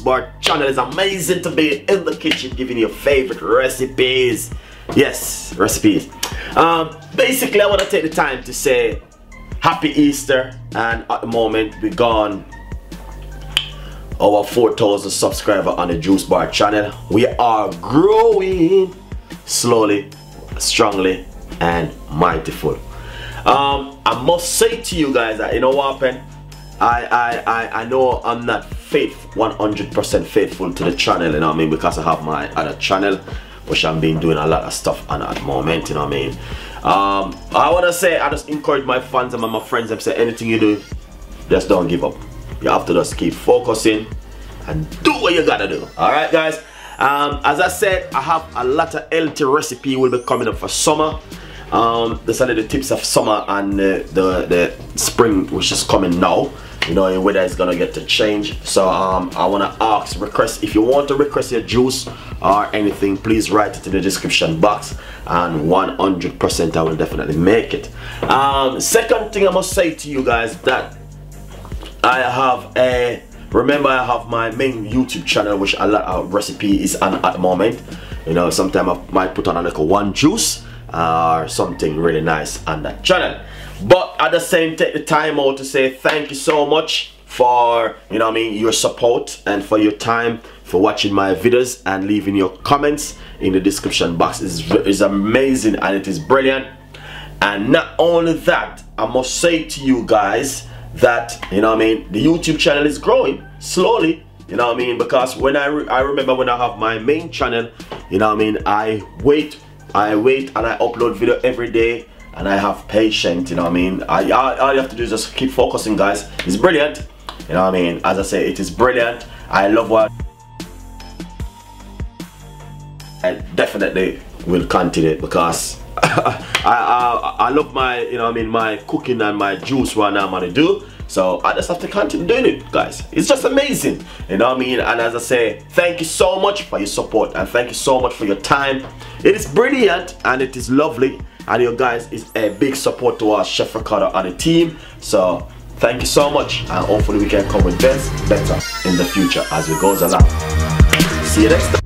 Bar channel. It's amazing to be in the kitchen giving you your favorite recipes. Yes, recipes. Basically, I want to take the time to say Happy Easter, and at the moment we gone over 4,000 subscribers on the Juice Bar channel. We are growing slowly, strongly, and mightyful. I must say to you guys that, you know what happened? I know I'm not 100% faithful to the channel, you know what I mean, because I have my other channel which I've been doing a lot of stuff on at the moment, you know what I mean. I want to say, I just encourage my fans and my friends and say, anything you do, just don't give up. You have to just keep focusing and do what you gotta do. Alright guys, as I said, I have a lot of healthy recipe will be coming up for summer. These are the tips of summer and the spring, which is coming now. You know, whether it's gonna get to change. So I wanna request, if you want to request your juice or anything, please write it in the description box, and 100% I will definitely make it. Second thing I must say to you guys, that I have remember I have my main YouTube channel which a lot of recipe is on at the moment. You know, sometimes I might put on a little one juice or something really nice on that channel. But at the same, take the time out to say thank you so much for, you know what I mean, your support and for your time for watching my videos and leaving your comments in the description box. Is amazing and it is brilliant. And not only that, I must say to you guys that, you know what I mean, the YouTube channel is growing slowly, you know what I mean, because when I remember when I have my main channel, you know what I mean, I wait and I upload video every day, and I have patience, you know what I mean. All you have to do is just keep focusing, guys. It's brilliant, you know what I mean. As I say, it is brilliant. I love what I definitely will continue, because I love my, you know what I mean, my cooking and my juice what I'm gonna do. So I just have to continue doing it, guys. It's just amazing, you know what I mean. And as I say, thank you so much for your support, and thank you so much for your time. It is brilliant and it is lovely, and you guys is a big support to our Chef Ricardo and the team. So thank you so much, and hopefully we can come with better in the future as we goes along. See you next time.